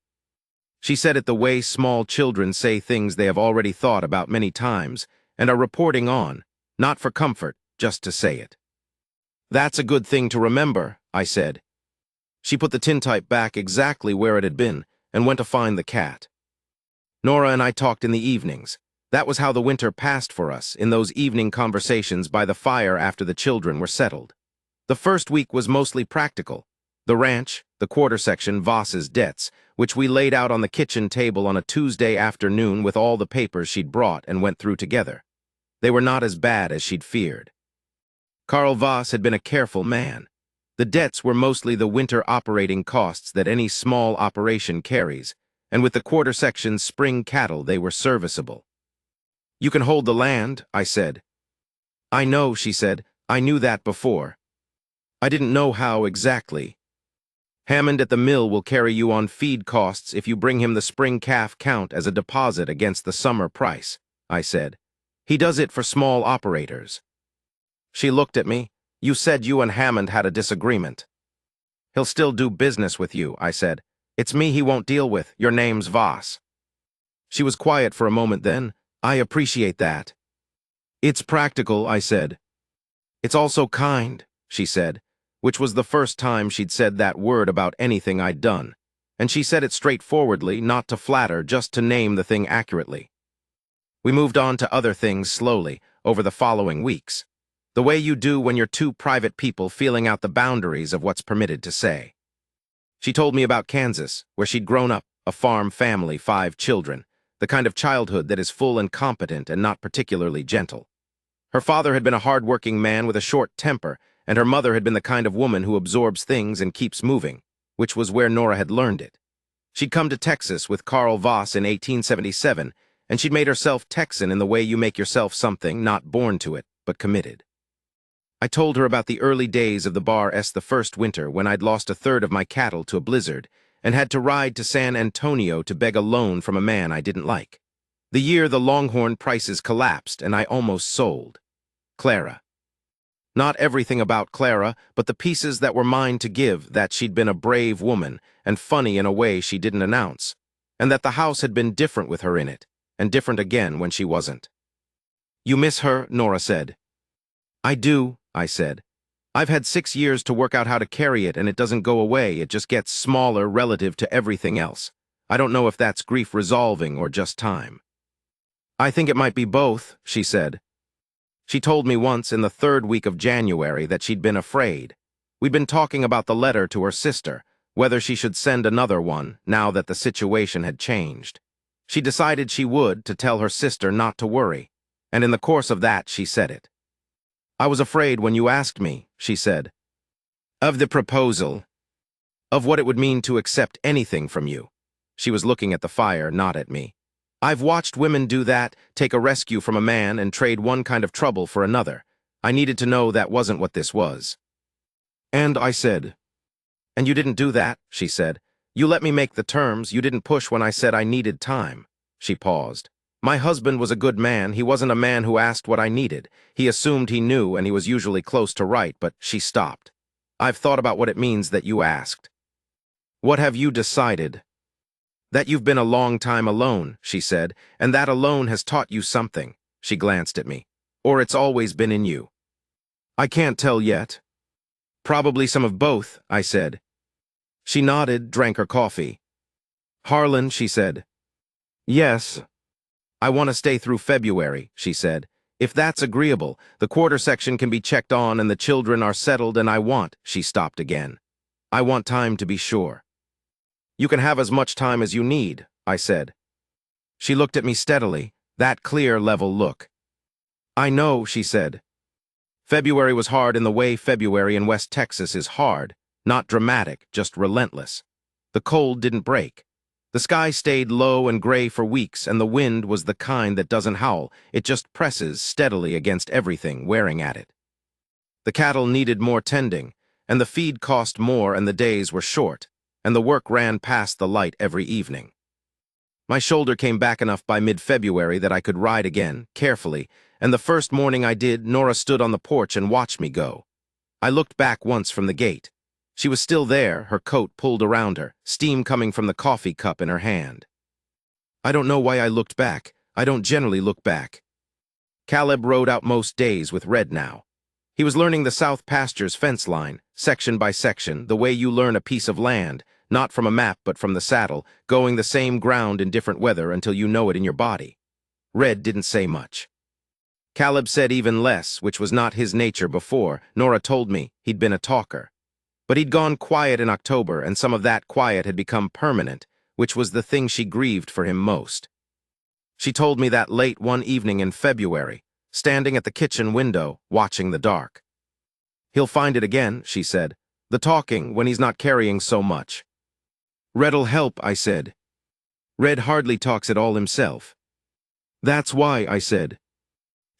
She said it the way small children say things they have already thought about many times and are reporting on, not for comfort, just to say it. That's a good thing to remember, I said. She put the tintype back exactly where it had been and went to find the cat. Nora and I talked in the evenings. That was how the winter passed for us, in those evening conversations by the fire after the children were settled. The first week was mostly practical. The ranch, the quarter section, Voss's debts, which we laid out on the kitchen table on a Tuesday afternoon with all the papers she'd brought and went through together. They were not as bad as she'd feared. Karl Voss had been a careful man. The debts were mostly the winter operating costs that any small operation carries, and with the quarter section's spring cattle they were serviceable. You can hold the land, I said. I know, she said. I knew that before. I didn't know how exactly. Hammond at the mill will carry you on feed costs if you bring him the spring calf count as a deposit against the summer price, I said. He does it for small operators. She looked at me. You said you and Hammond had a disagreement. He'll still do business with you, I said. It's me he won't deal with. Your name's Voss. She was quiet for a moment then. I appreciate that. It's practical, I said. It's also kind, she said, which was the first time she'd said that word about anything I'd done. And she said it straightforwardly, not to flatter, just to name the thing accurately. We moved on to other things slowly, over the following weeks. The way you do when you're two private people feeling out the boundaries of what's permitted to say. She told me about Kansas, where she'd grown up, a farm family, 5 children, the kind of childhood that is full and competent and not particularly gentle. Her father had been a hard-working man with a short temper, and her mother had been the kind of woman who absorbs things and keeps moving, which was where Nora had learned it. She'd come to Texas with Karl Voss in 1877, and she'd made herself Texan in the way you make yourself something, not born to it, but committed. I told her about the early days of the Bar S the first winter when I'd lost a third of my cattle to a blizzard and had to ride to San Antonio to beg a loan from a man I didn't like. The year the Longhorn prices collapsed and I almost sold. Clara. Not everything about Clara, but the pieces that were mine to give, that she'd been a brave woman and funny in a way she didn't announce, and that the house had been different with her in it, and different again when she wasn't. You miss her, Nora said. I do, I said. I've had 6 years to work out how to carry it, and it doesn't go away, it just gets smaller relative to everything else. I don't know if that's grief resolving or just time. I think it might be both, she said. She told me once in the 3rd week of January that she'd been afraid. We'd been talking about the letter to her sister, whether she should send another one, now that the situation had changed. She decided she would, to tell her sister not to worry, and in the course of that she said it. I was afraid when you asked me, she said. Of the proposal. Of what it would mean to accept anything from you. She was looking at the fire, not at me. I've watched women do that, take a rescue from a man and trade one kind of trouble for another. I needed to know that wasn't what this was. And I said, and you didn't do that, she said. You let me make the terms, you didn't push when I said I needed time. She paused. My husband was a good man, he wasn't a man who asked what I needed. He assumed he knew and he was usually close to right, but she stopped. I've thought about what it means that you asked. What have you decided? That you've been a long time alone, she said, and that alone has taught you something. She glanced at me. Or it's always been in you. I can't tell yet. Probably some of both, I said. She nodded, drank her coffee. Harlan, she said. Yes. I want to stay through February, she said. If that's agreeable, the quarter section can be checked on and the children are settled and I want, she stopped again. I want time to be sure. You can have as much time as you need, I said. She looked at me steadily, that clear, level look. I know, she said. February was hard in the way February in West Texas is hard, not dramatic, just relentless. The cold didn't break. The sky stayed low and gray for weeks, and the wind was the kind that doesn't howl, it just presses steadily against everything, wearing at it. The cattle needed more tending, and the feed cost more and the days were short, and the work ran past the light every evening. My shoulder came back enough by mid-February that I could ride again, carefully, and the first morning I did, Nora stood on the porch and watched me go. I looked back once from the gate. She was still there, her coat pulled around her, steam coming from the coffee cup in her hand. I don't know why I looked back. I don't generally look back. Caleb rode out most days with Red now. He was learning the South Pasture's fence line, section by section, the way you learn a piece of land, not from a map but from the saddle, going the same ground in different weather until you know it in your body. Red didn't say much. Caleb said even less, which was not his nature before. Nora told me he'd been a talker. But he'd gone quiet in October, and some of that quiet had become permanent, which was the thing she grieved for him most. She told me that late one evening in February, standing at the kitchen window, watching the dark. He'll find it again, she said, the talking when he's not carrying so much. Red'll help, I said. Red hardly talks at all himself. That's why, I said.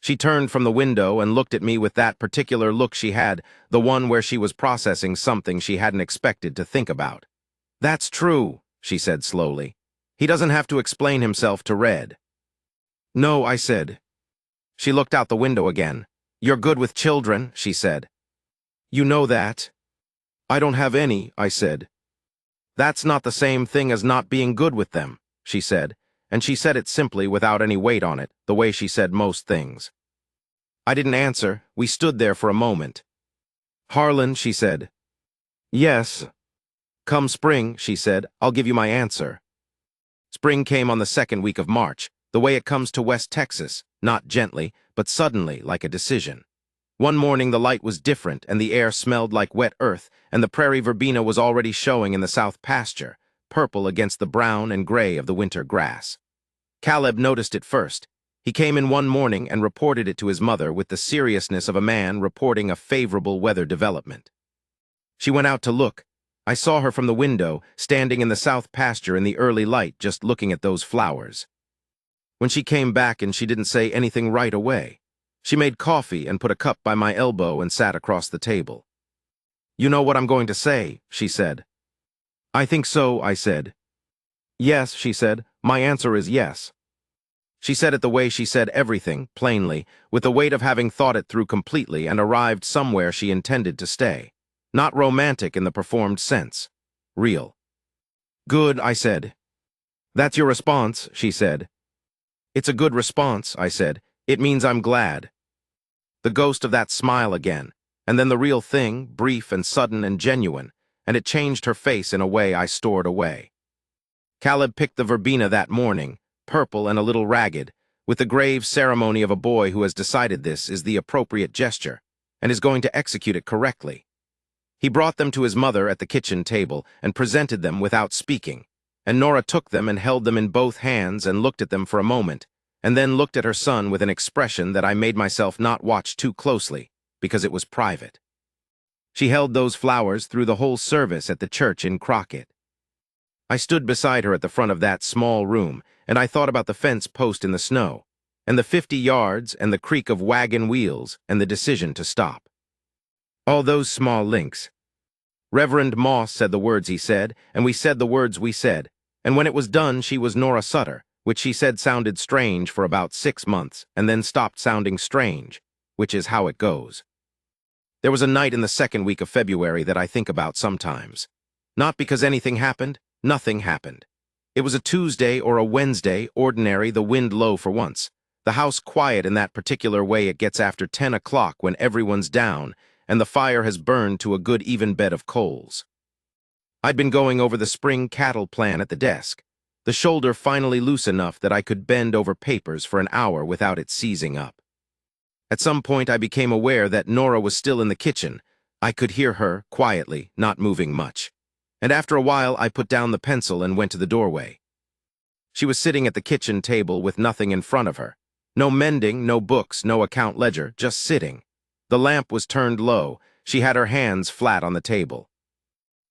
She turned from the window and looked at me with that particular look she had, the one where she was processing something she hadn't expected to think about. That's true, she said slowly. He doesn't have to explain himself to Red. No, I said. She looked out the window again. You're good with children, she said. You know that. I don't have any, I said. That's not the same thing as not being good with them, she said, and she said it simply without any weight on it, the way she said most things. I didn't answer. We stood there for a moment. Harlan, she said. Yes. Come spring, she said, I'll give you my answer. Spring came on the second week of March, the way it comes to West Texas, not gently, but suddenly, like a decision. One morning the light was different and the air smelled like wet earth, and the prairie verbena was already showing in the south pasture, purple against the brown and gray of the winter grass. Caleb noticed it first. He came in one morning and reported it to his mother with the seriousness of a man reporting a favorable weather development. She went out to look. I saw her from the window, standing in the south pasture in the early light, just looking at those flowers. When she came back and she didn't say anything right away. She made coffee and put a cup by my elbow and sat across the table. You know what I'm going to say, she said. I think so, I said. Yes, she said. My answer is yes. She said it the way she said everything, plainly, with the weight of having thought it through completely and arrived somewhere she intended to stay. Not romantic in the performed sense. Real. Good, I said. That's your response, she said. It's a good response, I said. It means I'm glad. The ghost of that smile again, and then the real thing, brief and sudden and genuine, and it changed her face in a way I stored away. Caleb picked the verbena that morning, purple and a little ragged, with the grave ceremony of a boy who has decided this is the appropriate gesture, and is going to execute it correctly. He brought them to his mother at the kitchen table and presented them without speaking, and Nora took them and held them in both hands and looked at them for a moment, and then looked at her son with an expression that I made myself not watch too closely, because it was private. She held those flowers through the whole service at the church in Crockett. I stood beside her at the front of that small room, and I thought about the fence post in the snow, and the 50 yards, and the creak of wagon wheels, and the decision to stop. All those small links. Reverend Moss said the words he said, and we said the words we said, and when it was done she was Nora Sutter, which she said sounded strange for about 6 months, and then stopped sounding strange, which is how it goes. There was a night in the second week of February that I think about sometimes. Not because anything happened, nothing happened. It was a Tuesday or a Wednesday, ordinary, the wind low for once. The house quiet in that particular way it gets after 10 o'clock when everyone's down, and the fire has burned to a good even bed of coals. I'd been going over the spring cattle plan at the desk, the shoulder finally loose enough that I could bend over papers for an hour without it seizing up. At some point I became aware that Nora was still in the kitchen. I could hear her, quietly, not moving much. And after a while I put down the pencil and went to the doorway. She was sitting at the kitchen table with nothing in front of her. No mending, no books, no account ledger, just sitting. The lamp was turned low. She had her hands flat on the table.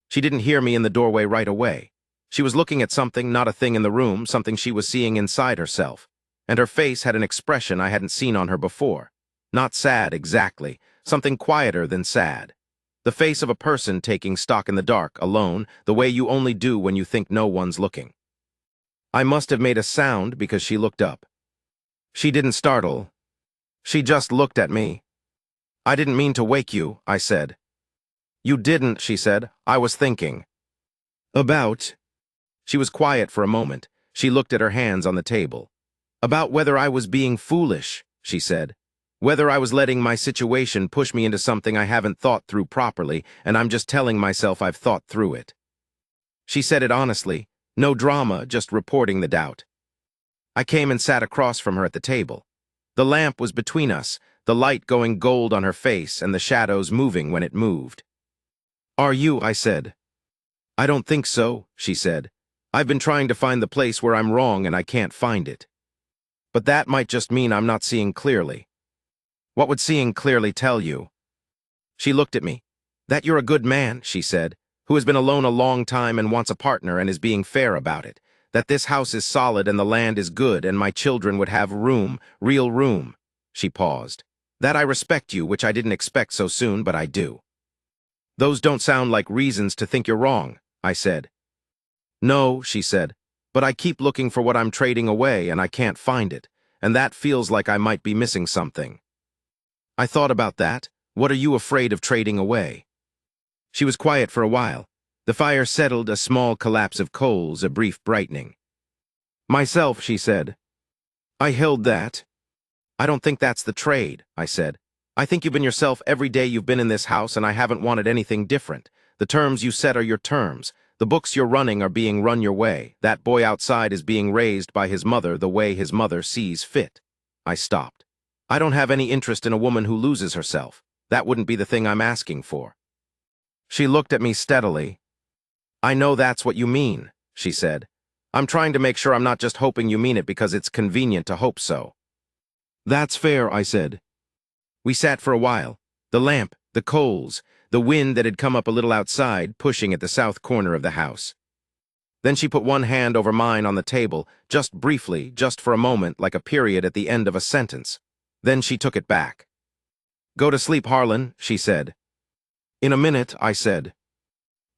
She didn't hear me in the doorway right away. She was looking at something, not a thing in the room, something she was seeing inside herself. And her face had an expression I hadn't seen on her before. Not sad, exactly. Something quieter than sad. The face of a person taking stock in the dark, alone, the way you only do when you think no one's looking. I must have made a sound because she looked up. She didn't startle. She just looked at me. I didn't mean to wake you, I said. You didn't, she said. I was thinking. About? She was quiet for a moment. She looked at her hands on the table. About whether I was being foolish, she said. Whether I was letting my situation push me into something I haven't thought through properly, and I'm just telling myself I've thought through it. She said it honestly, no drama, just reporting the doubt. I came and sat across from her at the table. The lamp was between us, the light going gold on her face and the shadows moving when it moved. "Are you?" I said. "I don't think so," she said. "I've been trying to find the place where I'm wrong and I can't find it. But that might just mean I'm not seeing clearly." "What would seeing clearly tell you?" She looked at me. "That you're a good man," she said, "who has been alone a long time and wants a partner and is being fair about it. That this house is solid and the land is good and my children would have room, real room." She paused. "That I respect you, which I didn't expect so soon, but I do." "Those don't sound like reasons to think you're wrong," I said. "No," she said, "but I keep looking for what I'm trading away and I can't find it, and that feels like I might be missing something." I thought about that. "What are you afraid of trading away?" She was quiet for a while. The fire settled, a small collapse of coals, a brief brightening. "Myself," she said. "I held that." "I don't think that's the trade," I said. "I think you've been yourself every day you've been in this house and I haven't wanted anything different. The terms you set are your terms. The books you're running are being run your way. That boy outside is being raised by his mother the way his mother sees fit." I stopped. "I don't have any interest in a woman who loses herself. That wouldn't be the thing I'm asking for." She looked at me steadily. "I know that's what you mean," she said. "I'm trying to make sure I'm not just hoping you mean it because it's convenient to hope so." "That's fair," I said. We sat for a while. The lamp, the coals, the wind that had come up a little outside, pushing at the south corner of the house. Then she put one hand over mine on the table, just briefly, just for a moment, like a period at the end of a sentence. Then she took it back. "Go to sleep, Harlan," she said. "In a minute," I said.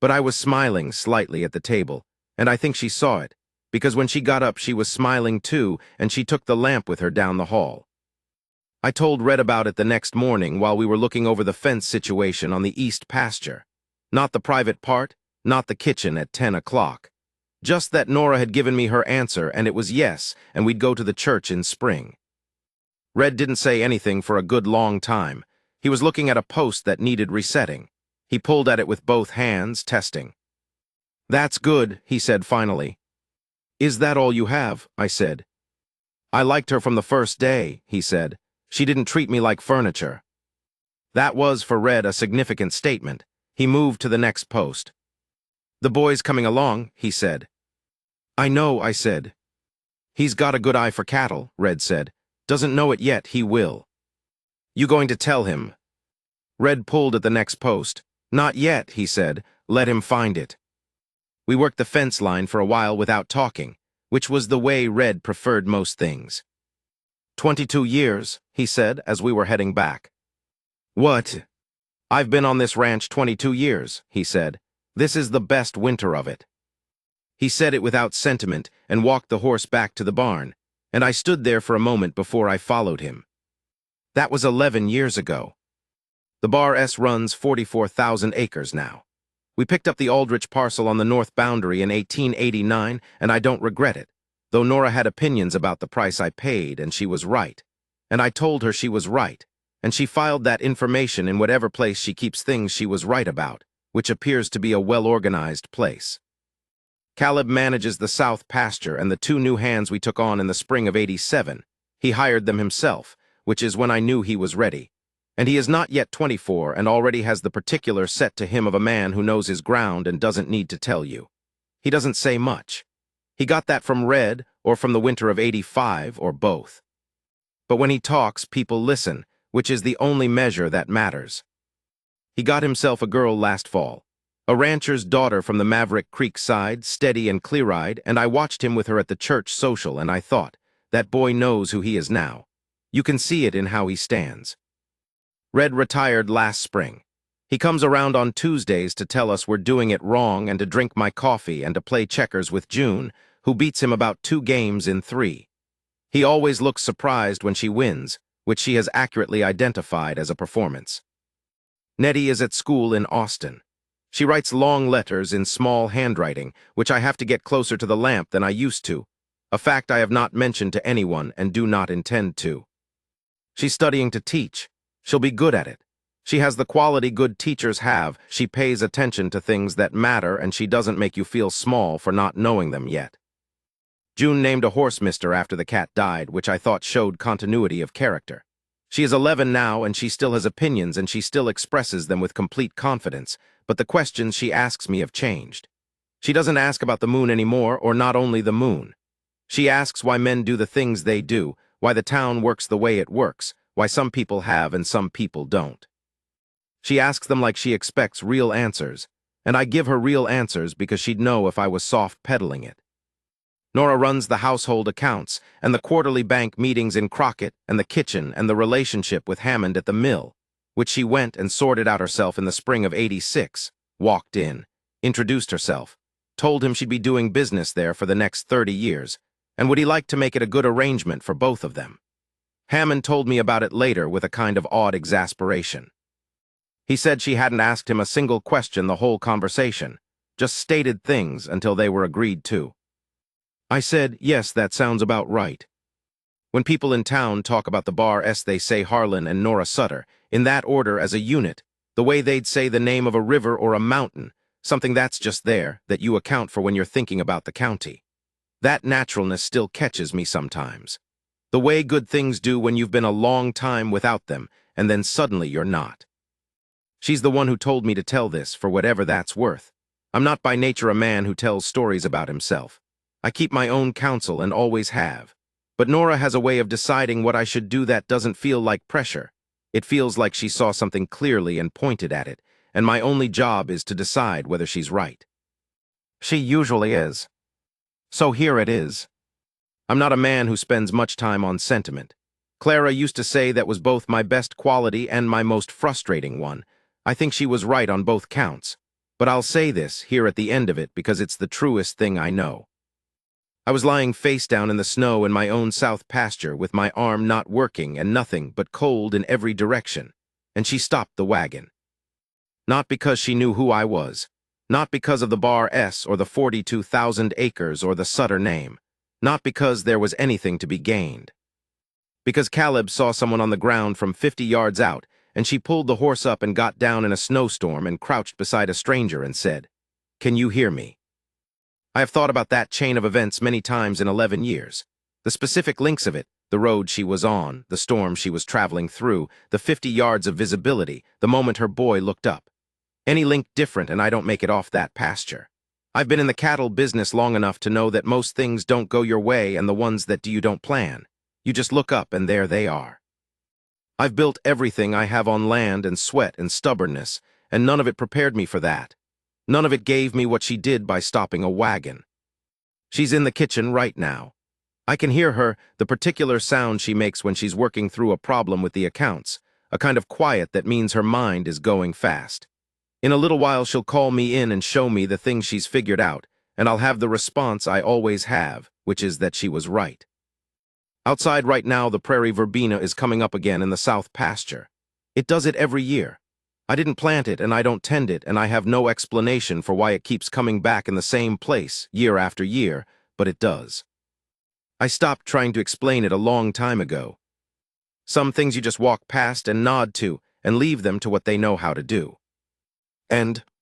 But I was smiling slightly at the table, and I think she saw it, because when she got up she was smiling too, and she took the lamp with her down the hall. I told Red about it the next morning while we were looking over the fence situation on the east pasture. Not the private part, not the kitchen at 10 o'clock. Just that Nora had given me her answer, and it was yes, and we'd go to the church in spring. Red didn't say anything for a good long time. He was looking at a post that needed resetting. He pulled at it with both hands, testing. "That's good," he said finally. "Is that all you have?" I said. "I liked her from the first day," he said. "She didn't treat me like furniture." That was, for Red, a significant statement. He moved to the next post. "The boy's coming along," he said. "I know," I said. "He's got a good eye for cattle," Red said. "Doesn't know it yet, he will." "You going to tell him?" Red pulled at the next post. "Not yet," he said. "Let him find it." We worked the fence line for a while without talking, which was the way Red preferred most things. 22 years, he said as we were heading back. "What?" "I've been on this ranch 22 years, he said. "This is the best winter of it." He said it without sentiment and walked the horse back to the barn, and I stood there for a moment before I followed him. That was 11 years ago. The Bar S runs 44,000 acres now. We picked up the Aldrich parcel on the north boundary in 1889, and I don't regret it, though Nora had opinions about the price I paid, and she was right. And I told her she was right, and she filed that information in whatever place she keeps things she was right about, which appears to be a well-organized place. Caleb manages the south pasture and the 2 new hands we took on in the spring of '87. He hired them himself, which is when I knew he was ready. And he is not yet 24 and already has the particular set to him of a man who knows his ground and doesn't need to tell you. He doesn't say much. He got that from Red or from the winter of '85 or both. But when he talks, people listen, which is the only measure that matters. He got himself a girl last fall, a rancher's daughter from the Maverick Creek side, steady and clear-eyed, and I watched him with her at the church social, and I thought, that boy knows who he is now. You can see it in how he stands. Red retired last spring. He comes around on Tuesdays to tell us we're doing it wrong and to drink my coffee and to play checkers with June, who beats him about 2 games in 3. He always looks surprised when she wins, which she has accurately identified as a performance. Nettie is at school in Austin. She writes long letters in small handwriting, which I have to get closer to the lamp than I used to, a fact I have not mentioned to anyone and do not intend to. She's studying to teach. She'll be good at it. She has the quality good teachers have. She pays attention to things that matter, and she doesn't make you feel small for not knowing them yet. June named a horse mister after the cat died, which I thought showed continuity of character. She is 11 now, and she still has opinions, and she still expresses them with complete confidence, but the questions she asks me have changed. She doesn't ask about the moon anymore, or not only the moon. She asks why men do the things they do, why the town works the way it works, why some people have and some people don't. She asks them like she expects real answers, and I give her real answers because she'd know if I was soft-pedaling it. Nora runs the household accounts, and the quarterly bank meetings in Crockett, and the kitchen, and the relationship with Hammond at the mill, which she went and sorted out herself in the spring of '86, walked in, introduced herself, told him she'd be doing business there for the next 30 years, and would he like to make it a good arrangement for both of them. Hammond told me about it later with a kind of odd exasperation. He said she hadn't asked him a single question the whole conversation, just stated things until they were agreed to. I said, yes, that sounds about right. When people in town talk about the Bar S, they say Harlan and Nora Sutter, in that order as a unit, the way they'd say the name of a river or a mountain, something that's just there, that you account for when you're thinking about the county. That naturalness still catches me sometimes. The way good things do when you've been a long time without them, and then suddenly you're not. She's the one who told me to tell this, for whatever that's worth. I'm not by nature a man who tells stories about himself. I keep my own counsel and always have. But Nora has a way of deciding what I should do that doesn't feel like pressure. It feels like she saw something clearly and pointed at it, and my only job is to decide whether she's right. She usually is. So here it is. I'm not a man who spends much time on sentiment. Clara used to say that was both my best quality and my most frustrating one. I think she was right on both counts. But I'll say this here at the end of it because it's the truest thing I know. I was lying face down in the snow in my own south pasture with my arm not working and nothing but cold in every direction, and she stopped the wagon. Not because she knew who I was, not because of the Bar S or the 42,000 acres or the Sutter name, not because there was anything to be gained. Because Caleb saw someone on the ground from 50 yards out, and she pulled the horse up and got down in a snowstorm and crouched beside a stranger and said, "Can you hear me?" I have thought about that chain of events many times in 11 years. The specific links of it, the road she was on, the storm she was traveling through, the 50 yards of visibility, the moment her boy looked up. Any link different and I don't make it off that pasture. I've been in the cattle business long enough to know that most things don't go your way and the ones that do you don't plan. You just look up and there they are. I've built everything I have on land and sweat and stubbornness, and none of it prepared me for that. None of it gave me what she did by stopping a wagon. She's in the kitchen right now. I can hear her, the particular sound she makes when she's working through a problem with the accounts, a kind of quiet that means her mind is going fast. In a little while she'll call me in and show me the things she's figured out, and I'll have the response I always have, which is that she was right. Outside right now the prairie verbena is coming up again in the south pasture. It does it every year. I didn't plant it and I don't tend it and I have no explanation for why it keeps coming back in the same place year after year, but it does. I stopped trying to explain it a long time ago. Some things you just walk past and nod to and leave them to what they know how to do. And